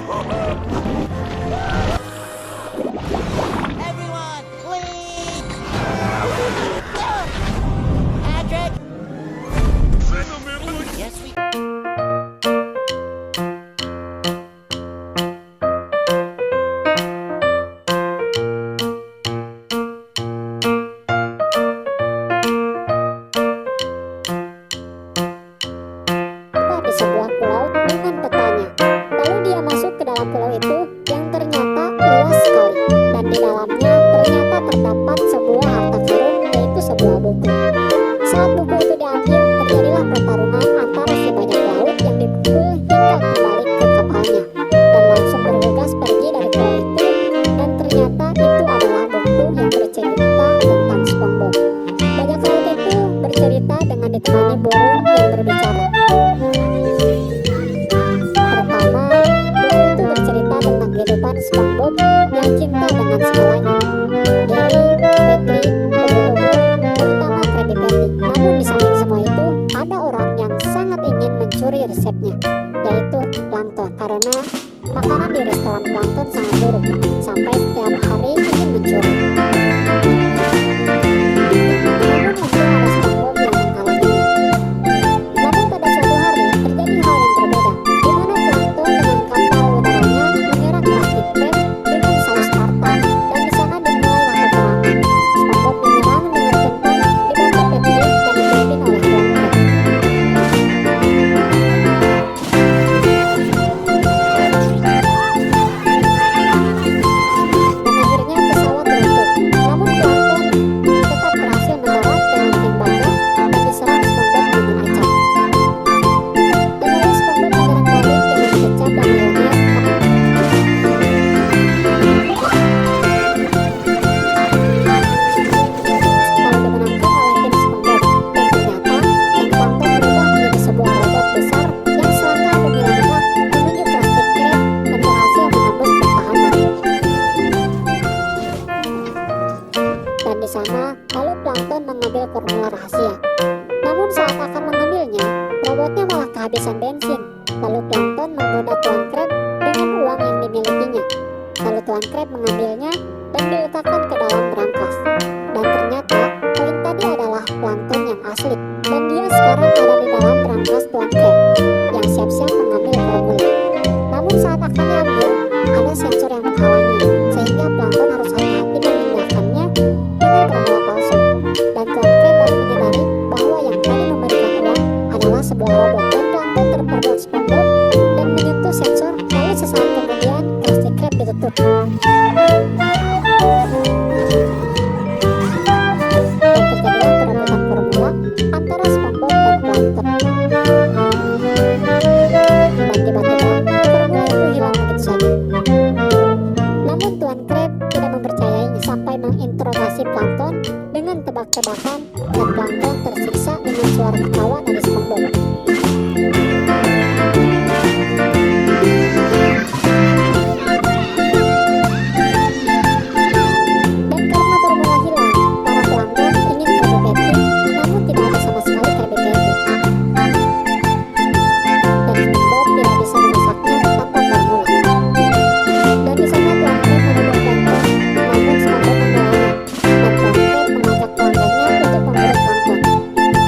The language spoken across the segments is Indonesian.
Everyone, please! Patrick! Yes, we... Di sebuah pulau dengan petanya. Lalu dia masuk ke dalam pulau itu yang ternyata luas sekali, dan di dalamnya ternyata terdapat sebuah harta karun, yaitu sebuah buku. Saat buku itu diambil, terjadilah pertarungan antara si bajak laut yang dipukul hingga kembali ke kapalnya dan langsung bergegas pergi dari pulau itu, dan ternyata itu adalah buku yang bercerita tentang SpongeBob. Bajak laut itu bercerita dengan ditemani burung yang berbicara. Pertama, buku itu bercerita tentang kehidupan SpongeBob yang cinta dengan segalanya. Gary, Patrick, ubur-ubur, terutama Krabby Patty. Namun di samping semua itu, ada orang yang sangat ingin mencuri resepnya, yaitu Plankton. Karena makanan di restoran Plankton sangat buruk, sampai setiap hari ingin mencuri. Namun masih ada SpongeBob yang menghalanginya. Namun pada suatu hari terjadi hal yang berbeda, di mana Plankton dengan kapal udaranya menyerang Krusty Krab dengan saus tartar, dan di sana dimulailah peperangan. SpongeBob menyerang dengan kencang, dibantu Patrick dan dipimpin oleh Plankton. Dan akhirnya pesawat runtuh. Namun Plankton tetap berhasil mendarat dengan tim banyak dan diserang SpongeBob dengan acak. Dan lalu SpongeBob menyerang balik dengan kecap dan mayones. Lalu dimenangkan oleh tim SpongeBob, dan ternyata tim Plankton berubah menjadi sebuah robot besar yang selangkah demi langkah menuju Krusty Krab dan berhasil menembus pertahanan. Dan di sana, lalu Plankton mengambil formula rahasia. Namun saat akan mengambilnya, robotnya malah kehabisan bensin. Lalu Plankton menggoda Tuan Krab dengan uang yang dimilikinya. Lalu Tuan Krab mengambilnya dan diletakkan ke dalam berangkas. Dan ternyata koin tadi adalah Plankton yang asli, dan dia sekarang ada di dalam berangkas Tuan Krab yang siap-siap mengambil formula. Namun saat akan diambil, ada sensor yang menghalangi, sehingga Plankton harus hati-hati memindahkannya dengan formula palsu. Dan Tuan Krab baru menyadari bahwa yang tadi memberikan uang adalah sebuah robot, dan Plankton terpergok SpongeBob dan menyentuh sensor. Lalu sesaat kemudian Krusty Krab ditutup. Dan terjadilah perebutan formula antara SpongeBob dan Plankton. Dan tiba-tiba formula itu hilang begitu saja. Namun Tuan Krab tidak mempercayainya sampai menginterogasi Plankton dengan tebak-tebakan, dan Plankton tersiksa dengan suara ketawa dari SpongeBob. Dan karena formula hilang, para pelanggan ingin Krabby Patty, namun tidak ada sama sekali Krabby Patty. Dan SpongeBob tidak bisa memasaknya tanpa formula. Dan di sana Tuan Krab menemukan Plankton, namun SpongeBob membelanya, dan Tuan Krab mengajak pelanggannya untuk memburu Plankton.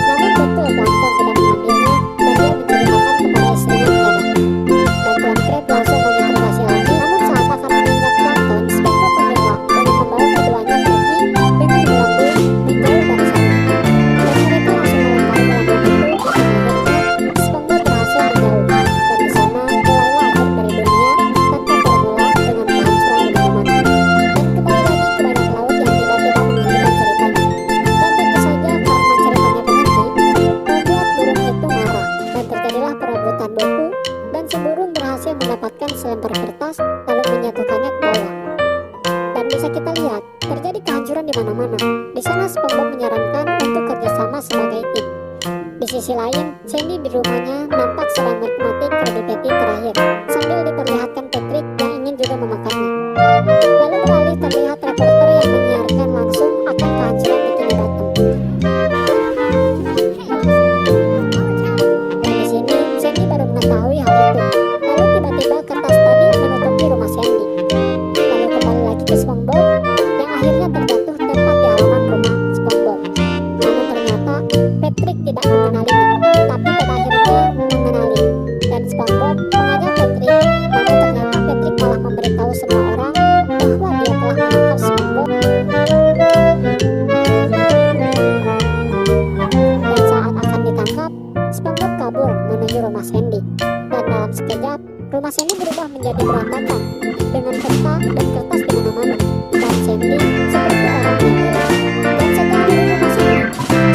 Namun betul Plankton tidak mengambilnya, dan dia menceritakan kepada istrinya Heather. Dan Tuan Krab langsung menginterogasi lagi, namun saat akan menindak Plankton, SpongeBob mengelak dengan membawa keduanya pergi dengan gelembung menjauh dari sana. Dan mereka langsung melempari gelembung itu, dan akhirnya SpongeBob berhasil menjauh. Dan di sana mulailah akhir dari dunia tanpa formula dengan kehancuran di mana-mana. Dan kembali lagi ke bajak laut yang tiba-tiba menghentikan ceritanya. Dan tentu saja karena ceritanya berhenti, membuat burung itu marah, dan terjadilah perebutan buku, dan si burung berhasil mendapatkan selembar kertas lalu menjatuhkannya ke bawah. Dan bisa kita lihat, terjadi kehancuran di mana-mana. Di sana SpongeBob menyarankan untuk kerjasama sebagai tim. Di sisi lain, Sandy di rumahnya nampak sedang menikmati Krabby Patty terakhir, sambil diperlihatkan Patrick yang ingin juga memakannya. Lalu beralih terlihat reporter yang menyiarkan langsung akan kehancuran Bikini Bottom. Dan di sini Sandy baru mengetahui hal itu. Lalu tiba-tiba kertas tadi mengajar Patrick, namun ternyata Patrick malah memberitahu semua orang bahwa dia telah menangkap SpongeBob. Dan saat akan ditangkap, SpongeBob kabur menuju rumah Sandy. Dan dalam sekejap, rumah Sandy berubah menjadi berantakan dengan peta dan kertas di mana-mana. Dan Sandy seperti orang yang gila. Dan setelah dari rumah Sandy,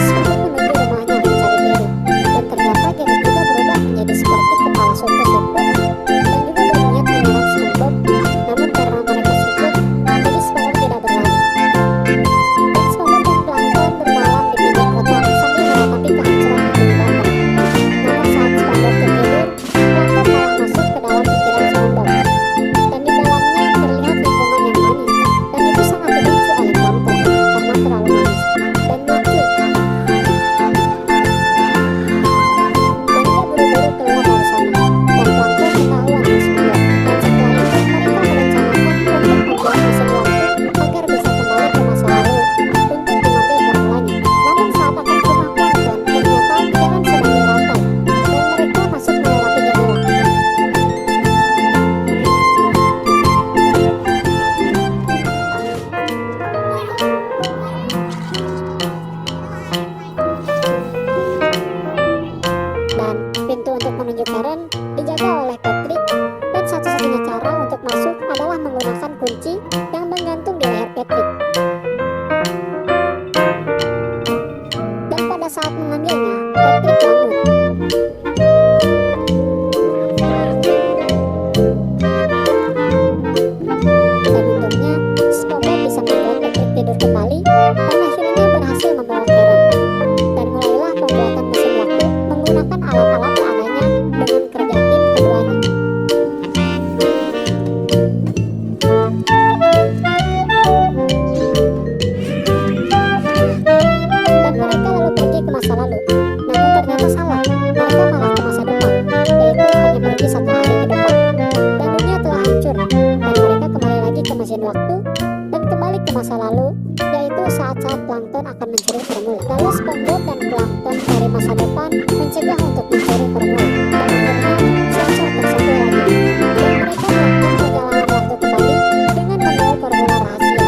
SpongeBob menuju rumahnya mencari Gary. Dan ternyata Gary juga berubah menjadi seperti kepala suku-suku dan juga berniat menyerang SpongeBob. Namun karena mereka sibuk, jadi SpongeBob tidak berlari. Dan SpongeBob dan Plankton bermalam di pinggir kota sambil meratapi kehancuran di Bumi. Namun saat SpongeBob tertidur, Plankton malah masuk ke dalam pikiran SpongeBob. Dan di dalamnya terlihat lingkungan yang manis. Dan itu sangat dibenci oleh Plankton karena terlalu manis dan lucu. Dan dia buru-buru keluar dari sana. Dan Plankton ketahuan oleh SpongeBob. Dan setelah itu mereka merencanakan untuk membuat mesin waktu agar bisa kembali ke masa lalu untuk mengambil formulanya. Namun saat akan ke rumah Plankton, ternyata jalan sedang dirantai dan mereka masuk melewati jendela. Dan pintu untuk menuju Karen dijaga oleh Patrick, dan satu-satunya cara untuk masuk adalah menggunakan kunci yang menggantung di leher Patrick. Dan pada saat mengambilnya, Patrick bangun. Dan untungnya, SpongeBob bisa membuat Patrick tidur kembali dan akhirnya berhasil membawa Karen. Dan mulailah pembuatan mesin waktu menggunakan alat-alat seadanya dengan kerja tim keduanya. Dan mereka lalu pergi ke masa lalu. Namun ternyata salah, mereka malah ke masa depan, yaitu hanya pergi 1 hari ke depan. Dan dunia telah hancur, dan mereka kembali lagi ke mesin waktu dan kembali ke masa lalu, yaitu saat-saat Plankton akan mencuri formula. Lalu SpongeBob dan Plankton dari masa depan mencegah untuk mencuri formula, dan akhirnya sensor tersentuh lagi. Dan mereka melakukan perjalanan waktu kembali dengan membawa formula rahasia.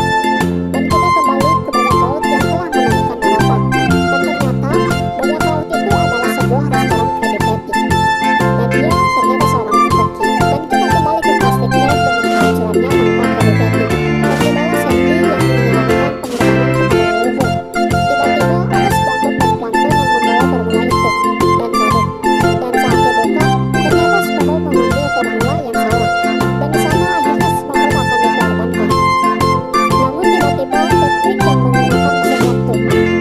Dan kita kembali ke bajak laut yang telah menemukan daratan. Dan ternyata bajak laut itu adalah sebuah restoran Krabby Patty. Dan dia ternyata seorang koki. Dan kita kembali ke Plastic Land dengan kehancurannya tanpa Krabby Patty. Dan di bawah Sandy yang menyeramkan pengorbanan kepada leluhur. Tiba-tiba ada SpongeBob dan Plankton yang membawa formula itu dan sabuk. Dan saat dibuka, ternyata SpongeBob mengambil formula yang salah. Dan di sana akhirnya SpongeBob akan dikorbankan. Namun tiba-tiba Patrick yang menggunakan mesin waktu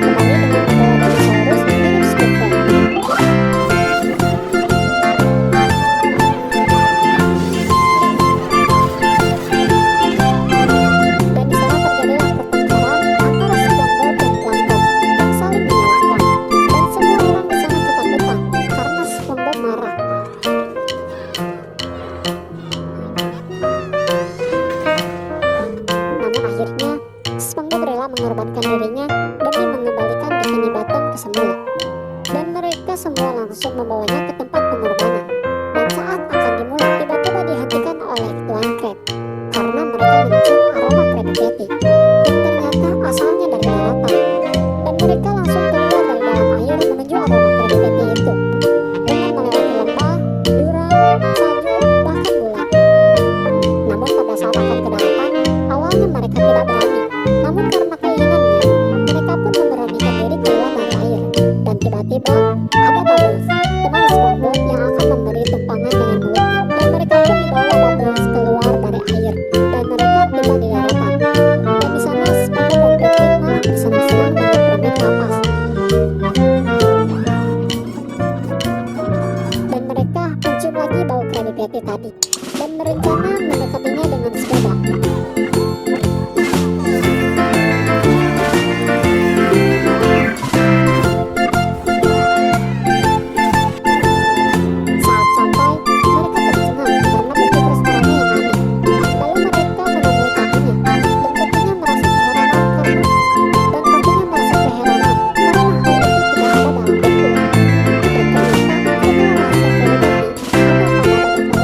kembali dengan membawa dinosaurus mirip Squidward. Dan di sana terjadilah pertengkaran antara SpongeBob dan Plankton yang saling menyalahkan. Dan semua orang di sana ketakutan karena SpongeBob marah. Namun akhirnya SpongeBob rela mengorbankan dirinya demi mengembalikan Bikini Bottom ke semula. Dan mereka semua langsung membawanya ke tempat pengorbanan. Dan saat akan dimulai, tiba-tiba dihentikan oleh Tuan Crab karena mereka mencium aroma Krabby Patty yang ternyata asalnya dari daratan. Dan mereka langsung keluar dari dalam air menuju aroma Krabby Patty itu dengan melewati lembah, jurang, salju, bahkan bulan. Namun pada saat akan ke daratan, awalnya mereka tidak berani. Namun karena keinginannya, mereka pun memberanikan diri keluar dari air. Dan tiba-tiba ada Bubbles, teman SpongeBob yang akan memberi tumpangan dengan mulutnya. Dan mereka pun dibawa Bubbles keluar dari air. Dan mereka tiba di daratan. Dan di sana SpongeBob dan Patrick malah bersenang-senang dengan permen kapas. Dan mereka mencium lagi bau Krabby Patty tadi. Dan berencana mendekatinya dengan sepeda. Saat sampai, mereka tercengang karena bentuk restorannya yang aneh. Lalu mereka menemui tamunya, dan kokinya merasa keheranan karena hal itu tidak ada dalam buku. Dan ternyata formula rahasia Krabby Patty ada pada bajak laut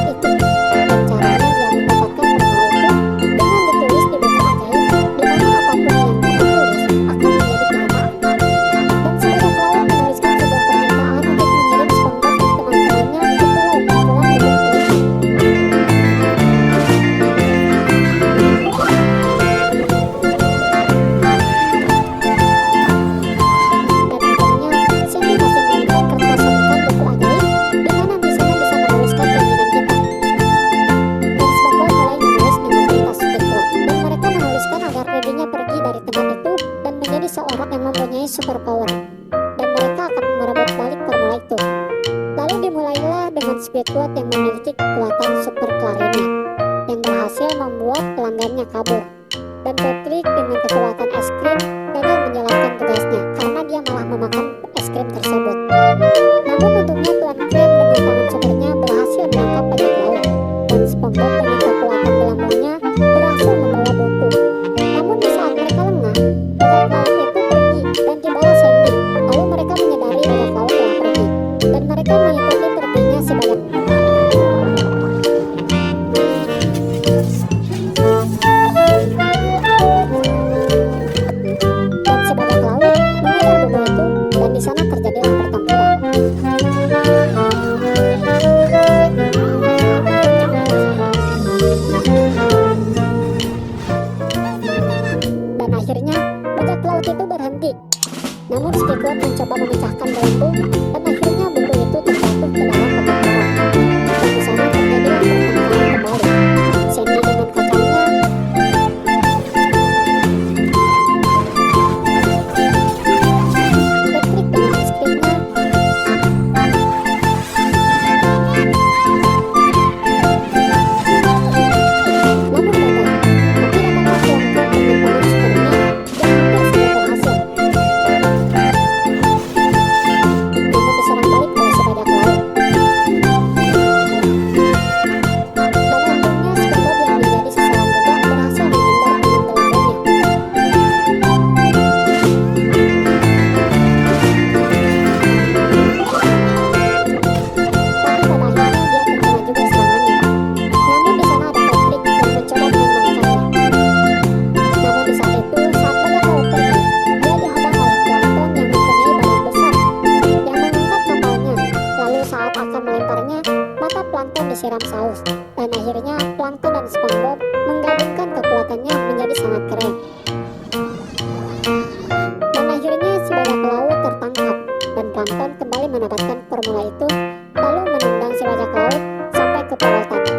plankton kembali mendapatkan formula itu, lalu menendang si bajak laut sampai ke pulau Tana.